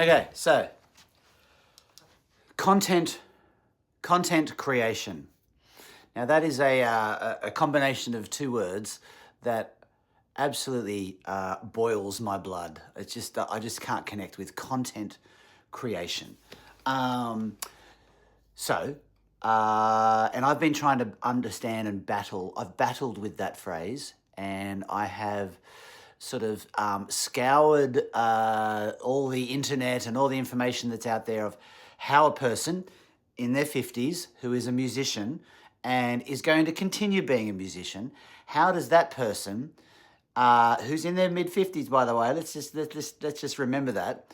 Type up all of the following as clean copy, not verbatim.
Okay, so content creation. Now that is a combination of two words that absolutely boils my blood. It's just I just can't connect with content creation. And I've been trying to understand and battle. I've battled with that phrase, and I have sort of scoured all the internet and all the information that's out there of how a person in their 50s who is a musician and is going to continue being a musician, how does that person who's in their mid-50s, by the way, let's just remember that,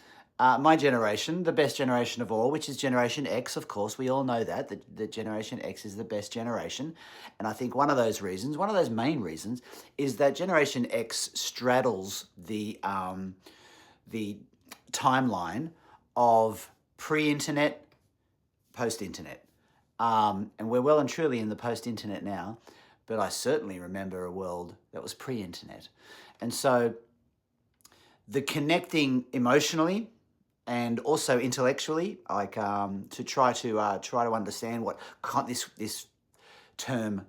my generation, the best generation of all, which is Generation X, of course, we all know that Generation X is the best generation. And I think one of those main reasons, is that Generation X straddles the timeline of pre-internet, post-internet. And we're well and truly in the post-internet now, but I certainly remember a world that was pre-internet. And so the connecting emotionally and also intellectually, like to try to understand what this term,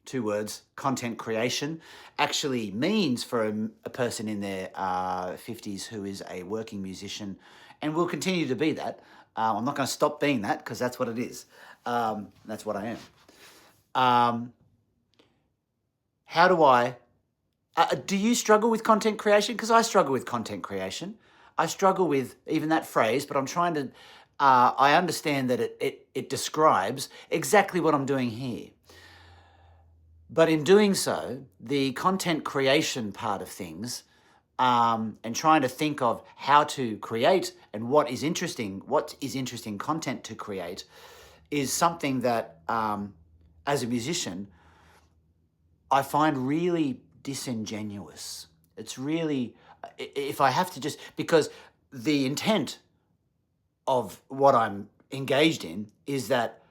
two words, content creation, actually means for a person in their 50s who is a working musician and will continue to be that. I'm not going to stop being that because that's what it is. That's what I am. How do I... do you struggle with content creation? Because I struggle with content creation. I struggle with even that phrase, but I'm trying to... I understand that it describes exactly what I'm doing here. But in doing so, the content creation part of things, and trying to think of how to create and what is interesting content to create, is something that, as a musician, I find really disingenuous. It's really, if I have to just, because the intent of what I'm engaged in is that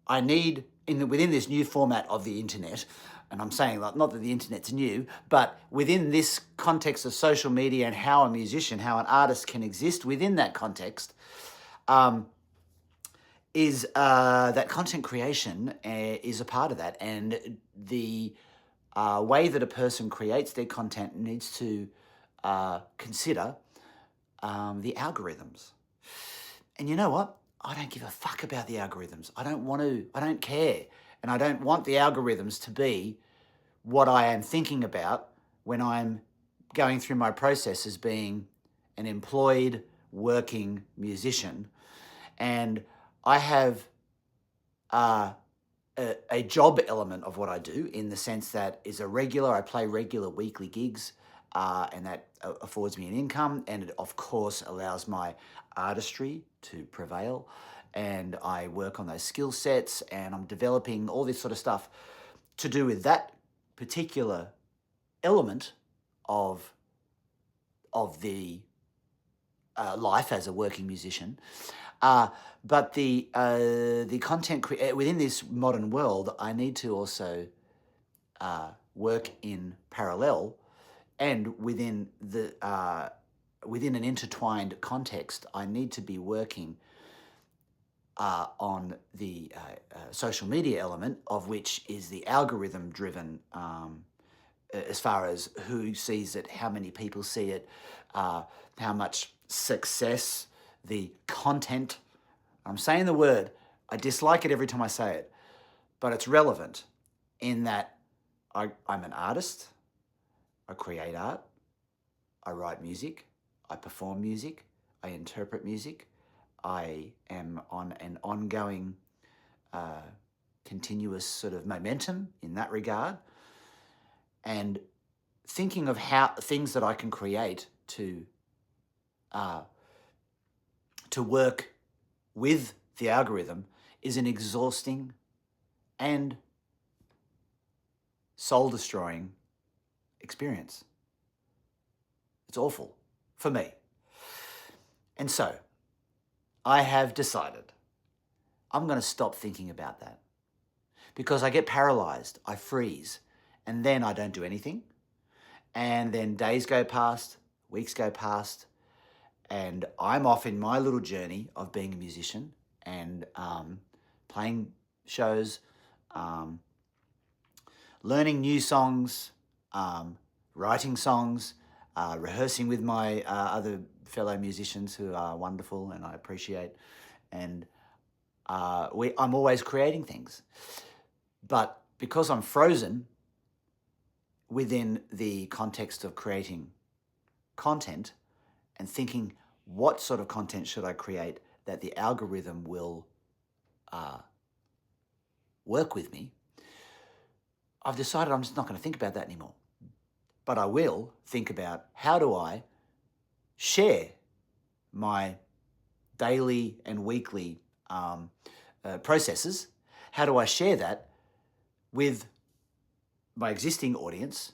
I need, within this new format of the internet, and I'm saying not that the internet's new, but within this context of social media and how a musician, how an artist can exist within that context, is that content creation is a part of that. And the way that a person creates their content needs to consider the algorithms. And you know what? I don't give a fuck about the algorithms. I don't care. And I don't want the algorithms to be what I am thinking about when I'm going through my process as being an employed, working musician. And I have a job element of what I do, in the sense that I play regular weekly gigs, and that affords me an income, and it of course allows my artistry to prevail, and I work on those skill sets, and I'm developing all this sort of stuff to do with that particular element of the life as a working musician. But the content within this modern world, I need to also work in parallel, and within an intertwined context, I need to be working on the social media element, of which is the algorithm-driven, as far as who sees it, how many people see it, how much success the content. I'm saying the word, I dislike it every time I say it, but it's relevant in that I'm an artist, I create art, I write music, I perform music, I interpret music, I am on an ongoing, continuous sort of momentum in that regard, and thinking of how things that I can create to work with the algorithm is an exhausting and soul-destroying experience. It's awful for me. And so I have decided I'm going to stop thinking about that, because I get paralyzed, I freeze, and then I don't do anything. And then days go past, weeks go past, And I'm off in my little journey of being a musician and playing shows, learning new songs, writing songs, rehearsing with my other fellow musicians who are wonderful and I appreciate. And I'm always creating things. But because I'm frozen within the context of creating content and thinking, what sort of content should I create that the algorithm will work with me, I've decided I'm just not going to think about that anymore. But I will think about, how do I share my daily and weekly processes? How do I share that with my existing audience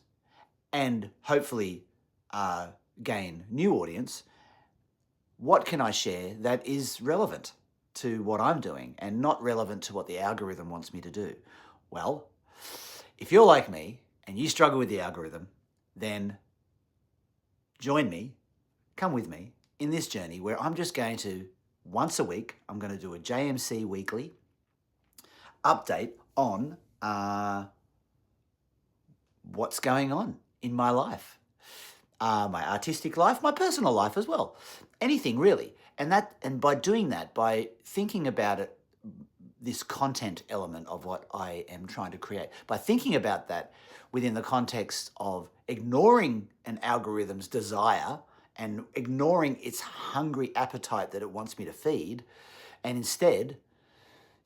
and hopefully gain new audience? What can I share that is relevant to what I'm doing and not relevant to what the algorithm wants me to do? Well, if you're like me and you struggle with the algorithm, then join me, come with me in this journey where I'm just going to, once a week, I'm going to do a JMC Weekly update on what's going on in my life, my artistic life, my personal life as well, anything really. And by doing that, by thinking about it, this content element of what I am trying to create, by thinking about that within the context of ignoring an algorithm's desire and ignoring its hungry appetite that it wants me to feed, and instead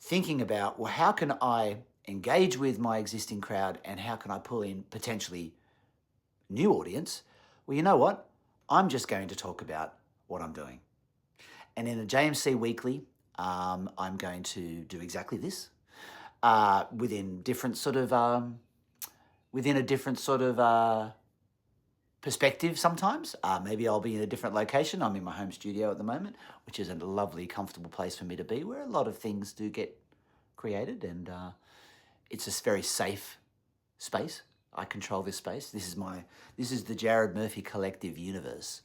thinking about, well, how can I engage with my existing crowd and how can I pull in potentially new audience? Well, you know what? I'm just going to talk about what I'm doing. And in a JMC Weekly, I'm going to do exactly this within a different sort of perspective sometimes. Maybe I'll be in a different location. I'm in my home studio at the moment, which is a lovely, comfortable place for me to be, where a lot of things do get created, and it's a very safe space. I control this space. This is the Jared Murphy Collective universe.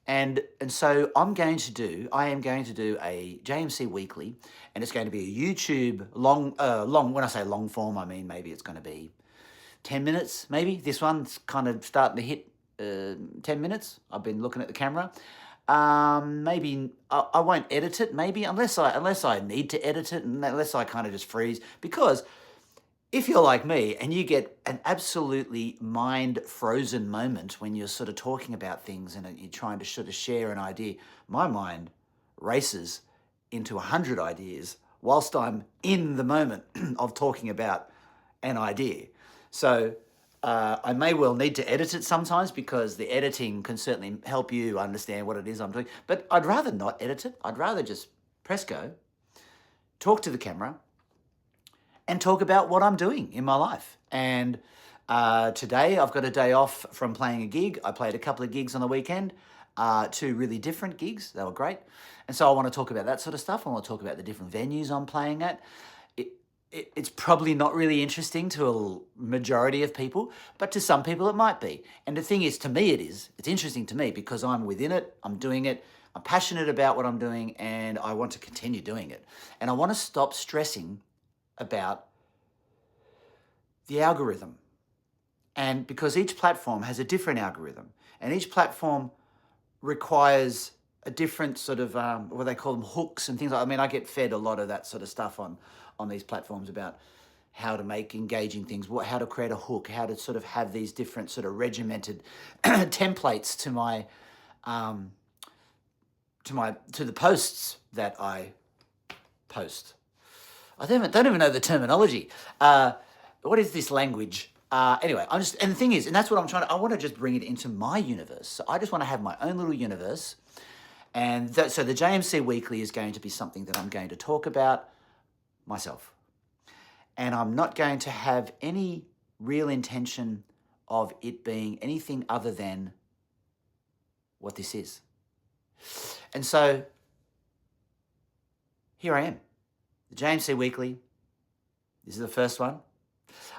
And so I am going to do a JMC Weekly, and it's going to be a YouTube long, when I say long form, I mean maybe it's going to be 10 minutes, maybe. This one's kind of starting to hit 10 minutes. I've been looking at the camera. Maybe I won't edit it, maybe, unless I need to edit it, and unless I kind of just freeze, because if you're like me and you get an absolutely mind-frozen moment when you're sort of talking about things and you're trying to sort of share an idea, my mind races into 100 ideas whilst I'm in the moment of talking about an idea. So I may well need to edit it sometimes, because the editing can certainly help you understand what it is I'm doing. But I'd rather not edit it. I'd rather just press go, talk to the camera, and talk about what I'm doing in my life. And today I've got a day off from playing a gig. I played a couple of gigs on the weekend, 2 really different gigs. They were great. And so I want to talk about that sort of stuff. I want to talk about the different venues I'm playing at. It's probably not really interesting to a majority of people, but to some people it might be. And the thing is, to me it is. It's interesting to me because I'm within it, I'm doing it, I'm passionate about what I'm doing, and I want to continue doing it. And I want to stop stressing about the algorithm. And because each platform has a different algorithm, and each platform requires a different sort of, what they call them, hooks and things like that. I mean, I get fed a lot of that sort of stuff on these platforms about how to make engaging things, how to create a hook, how to sort of have these different sort of regimented templates to the posts that I post. I don't even know the terminology. What is this language? Anyway, and the thing is, and that's what I'm I want to just bring it into my universe. So I just want to have my own little universe. And so the JMC Weekly is going to be something that I'm going to talk about myself. And I'm not going to have any real intention of it being anything other than what this is. And so here I am, the JMC Weekly. This is the first one.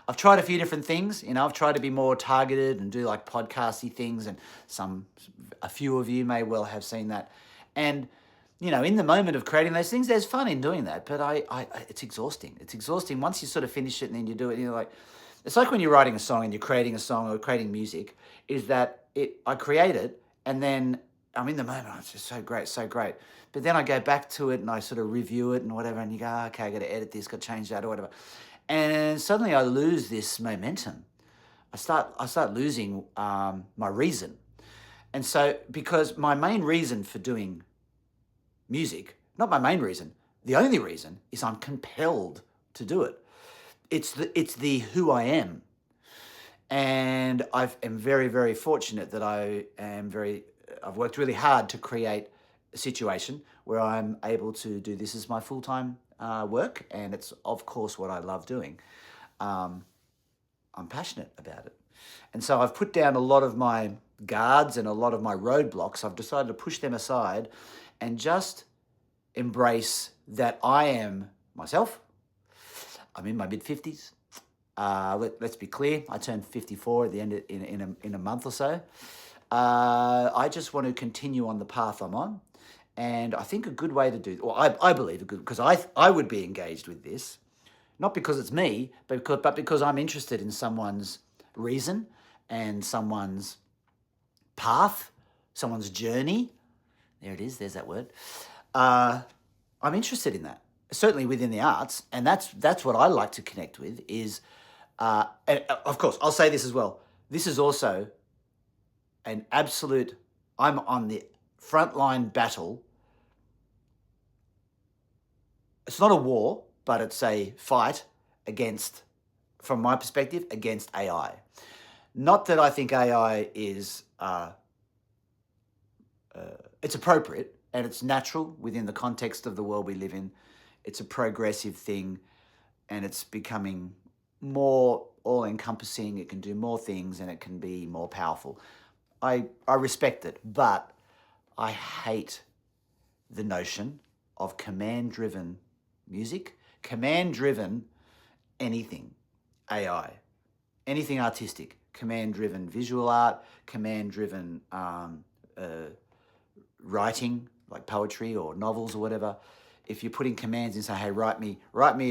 I've tried a few different things. I've tried to be more targeted and do like podcasty things, and a few of you may well have seen that. And in the moment of creating those things, there's fun in doing that, but it's exhausting. It's exhausting once you sort of finish it and then you do it. It's like when you're writing a song and you're creating a song or creating music. Is that I create it and then I'm in the moment. Oh, it's just so great, so great. But then I go back to it and I sort of review it and whatever, and you go, okay, I got to edit this, got to change that or whatever. And suddenly I lose this momentum. I start losing my reason. And so, because my main reason for doing music, not my main reason, the only reason is I'm compelled to do it. It's the who I am. And I am very, very fortunate that I've worked really hard to create a situation where I'm able to do this as my full-time work, and it's of course what I love doing. I'm passionate about it. And so I've put down a lot of my guards and a lot of my roadblocks. I've decided to push them aside and just embrace that I am myself. I'm in my mid-50s. Let's be clear, I turned 54 at the end in a month or so. I just want to continue on the path I'm on. And I think a good way to do, or I believe because I would be engaged with this, not because it's me, but because I'm interested in someone's reason and someone's path, someone's journey. There it is, there's that word. I'm interested in that, certainly within the arts, and that's what I like to connect with is, and of course, I'll say this as well. This is also an absolute, I'm on the frontline battle. It's not a war, but it's a fight against, from my perspective, against AI. Not that I think AI is, it's appropriate and it's natural within the context of the world we live in. It's a progressive thing and it's becoming more all-encompassing. It can do more things and it can be more powerful. I respect it, but I hate the notion of command-driven music, command-driven anything, AI, anything artistic, command-driven visual art, command-driven writing, like poetry or novels or whatever. If you're putting commands in, say, hey, write me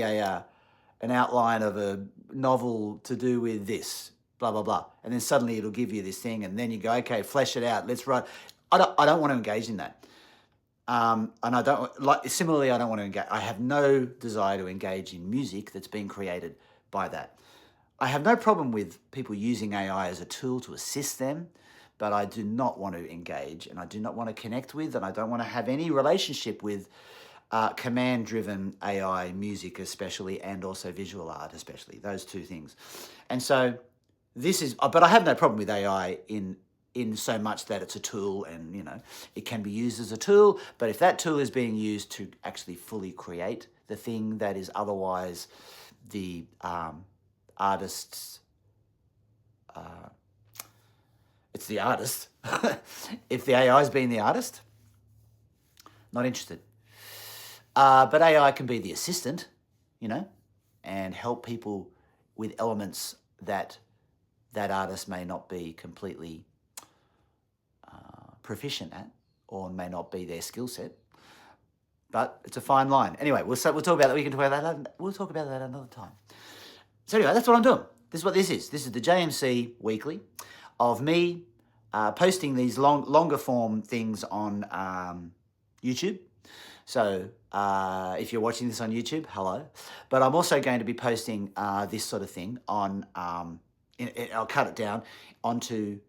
an outline of a novel to do with this, blah, blah, blah. And then suddenly it'll give you this thing and then you go, okay, flesh it out, let's write. I don't want to engage in that. And I don't, similarly, I don't want to engage. I have no desire to engage in music that's been created by that. I have no problem with people using AI as a tool to assist them, but I do not want to engage and I do not want to connect with, and I don't want to have any relationship with command-driven AI music especially, and also visual art especially, those two things. And so but I have no problem with AI in so much that it's a tool and, it can be used as a tool, but if that tool is being used to actually fully create the thing that is otherwise the artist's, it's the artist. If the AI is being the artist, not interested. But AI can be the assistant, and help people with elements that artist may not be completely proficient at, or may not be their skill set. But it's a fine line. Anyway, we'll talk about that. We can talk about that. We'll talk about that another time. So anyway, that's what I'm doing. This is what this is. This is the JMC Weekly of me posting these longer form things on YouTube. So if you're watching this on YouTube, hello. But I'm also going to be posting this sort of thing on, I'll cut it down onto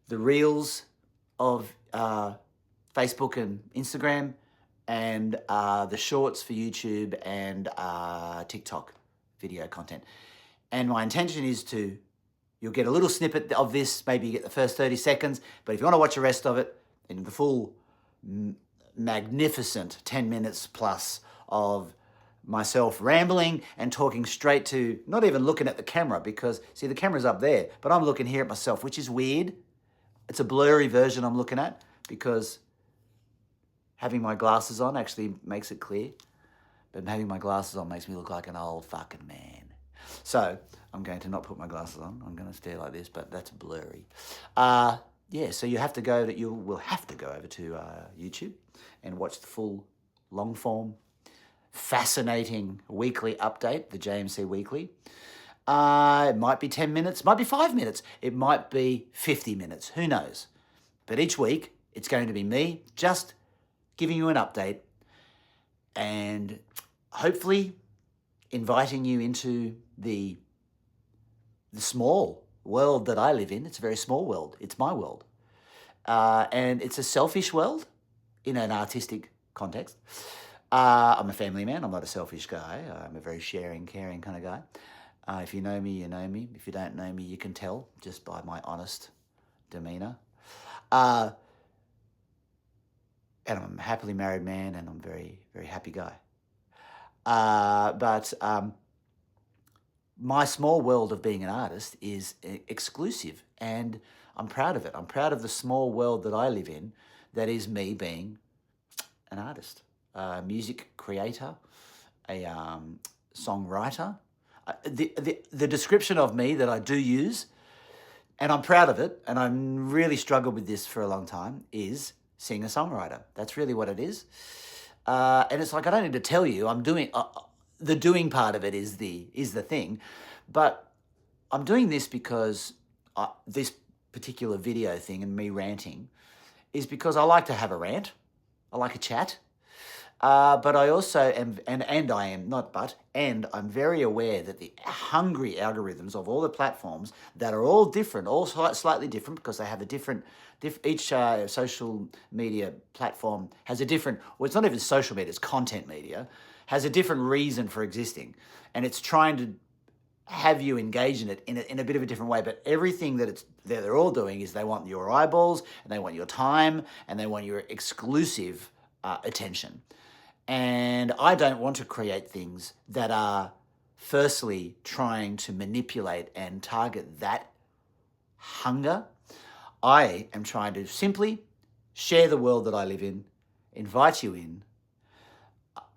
the reels of Facebook and Instagram, and the shorts for YouTube and TikTok video content. And my intention is you'll get a little snippet of this, maybe you get the first 30 seconds, but if you want to watch the rest of it in the full magnificent 10 minutes plus of myself rambling and talking straight to, not even looking at the camera, because see, the camera's up there, but I'm looking here at myself, which is weird. It's a blurry version I'm looking at because having my glasses on actually makes it clear, but having my glasses on makes me look like an old fucking man. So I'm going to not put my glasses on. I'm going to stare like this, but that's blurry. Yeah, so you will have to go over to YouTube and watch the full long form, fascinating weekly update, the JMC Weekly. It might be 10 minutes, might be 5 minutes, it might be 50 minutes, who knows? But each week, it's going to be me just giving you an update and hopefully inviting you into the small world that I live in. It's a very small world. It's my world. And it's a selfish world in an artistic context. I'm a family man. I'm not a selfish guy. I'm a very sharing, caring kind of guy. If you know me, you know me. If you don't know me, you can tell just by my honest demeanor. And I'm a happily married man, and I'm a very, very happy guy. But my small world of being an artist is exclusive, and I'm proud of it. I'm proud of the small world that I live in that is me being an artist, a music creator, a songwriter. The description of me that I do use, and I'm proud of it, and I'm really struggled with this for a long time, is singer-songwriter. That's really what it is. And it's like, I don't need to tell you, I'm doing, the doing part of it is the thing. But I'm doing this because this particular video thing and me ranting is because I like to have a rant. I like a chat. But I also am, and I'm very aware that the hungry algorithms of all the platforms that are all different, all slightly different because they have a different, each social media platform has a different, well, it's not even social media, it's content media, has a different reason for existing. And it's trying to have you engage in it in a bit of a different way. But everything that they're all doing is they want your eyeballs, and they want your time, and they want your exclusive attention. And I don't want to create things that are firstly trying to manipulate and target that hunger. I am trying to simply share the world that I live in, invite you in,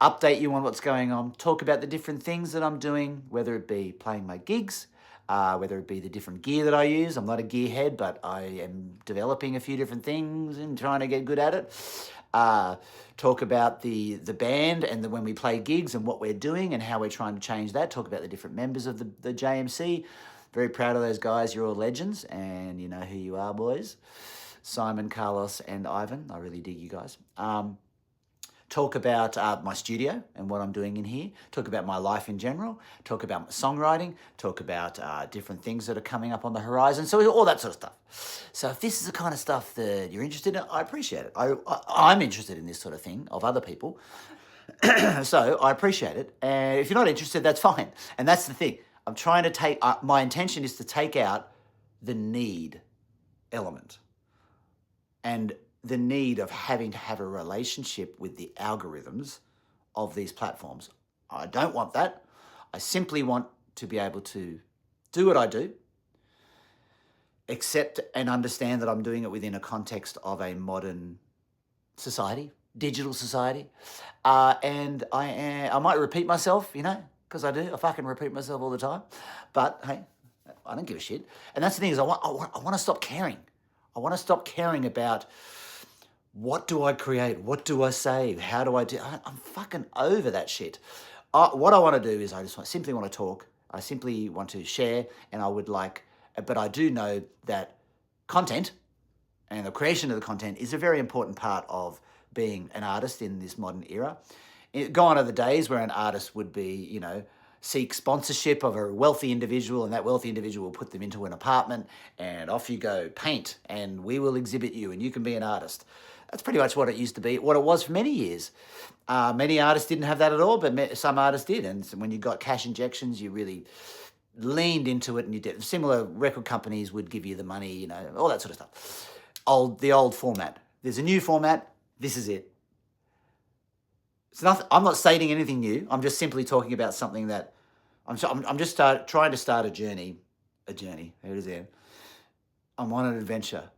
update you on what's going on, talk about the different things that I'm doing, whether it be playing my gigs, whether it be the different gear that I use. I'm not a gearhead, but I am developing a few different things and trying to get good at it. Talk about the band and when we play gigs and what we're doing and how we're trying to change that. Talk about the different members of the JMC. Very proud of those guys. You're all legends, and you know who you are, boys. Simon, Carlos, and Ivan. I really dig you guys. Talk about my studio and what I'm doing in here. Talk about my life in general. Talk about my songwriting. Talk about different things that are coming up on the horizon. So all that sort of stuff. So if this is the kind of stuff that you're interested in, I appreciate it. I'm interested in this sort of thing of other people. So I appreciate it. And if you're not interested, that's fine. And that's the thing. I'm trying to take, my intention is to take out the need element. And the need of having to have a relationship with the algorithms of these platforms. I don't want that. I simply want to be able to do what I do, accept and understand that I'm doing it within a context of a modern society, digital society. And I might repeat myself, you know, because I do. I fucking repeat myself all the time. But hey, I don't give a shit. And that's the thing is I want to stop caring. I want to stop caring about what do I create? What do I say? How do I do? I'm fucking over that shit. What I want to do is I just simply want to talk. I simply want to share, and I would like, but I do know that content and the creation of the content is a very important part of being an artist in this modern era. Gone are the days where an artist would be, you know, seek sponsorship of a wealthy individual, and that wealthy individual will put them into an apartment and off you go, paint, and we will exhibit you and you can be an artist. That's pretty much what it used to be, what it was for many years. Many artists didn't have that at all, but some artists did. And when you got cash injections, you really leaned into it, and you did. Similar record companies would give you the money, you know, all that sort of stuff. The old format. There's a new format. This is it. It's nothing. I'm not stating anything new. I'm just simply talking about something that I'm just trying to start a journey. Here it is there. I'm on an adventure.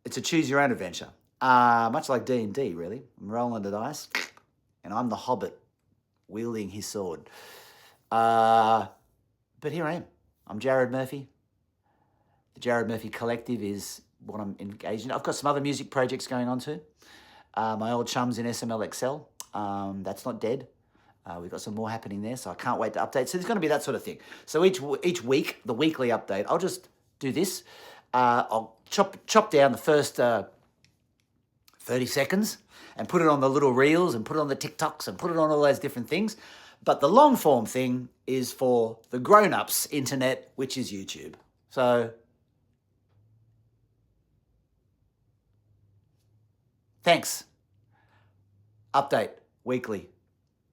It's a choose your own adventure. Much like D&D, really. I'm rolling the dice, and I'm the hobbit wielding his sword. But But here I am. I'm Jared Murphy. The Jared Murphy Collective is what I'm engaged in. I've got some other music projects going on too. My old chums in SMLXL, that's not dead. We've got some more happening there, so I can't wait to update. So there's going to be that sort of thing. So each week, the weekly update, I'll just do this. I'll chop down the first 30 seconds and put it on the little reels and put it on the TikToks and put it on all those different things. But the long form thing is for the grown-ups internet, which is YouTube. So thanks. Update weekly.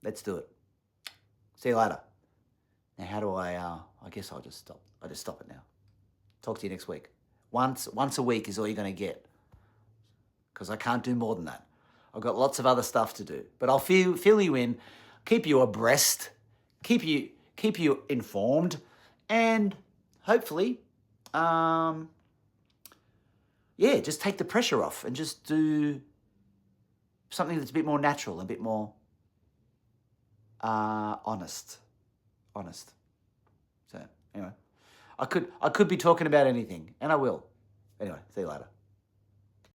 Let's do it. See you later. Now, how do I guess I'll just stop. I'll just stop it now. Talk to you next week. Once a week is all you're going to get, because I can't do more than that. I've got lots of other stuff to do, but I'll fill you in, keep you abreast, keep you informed, and hopefully, just take the pressure off and just do something that's a bit more natural, a bit more honest. So anyway, I could be talking about anything, and I will. Anyway, see you later.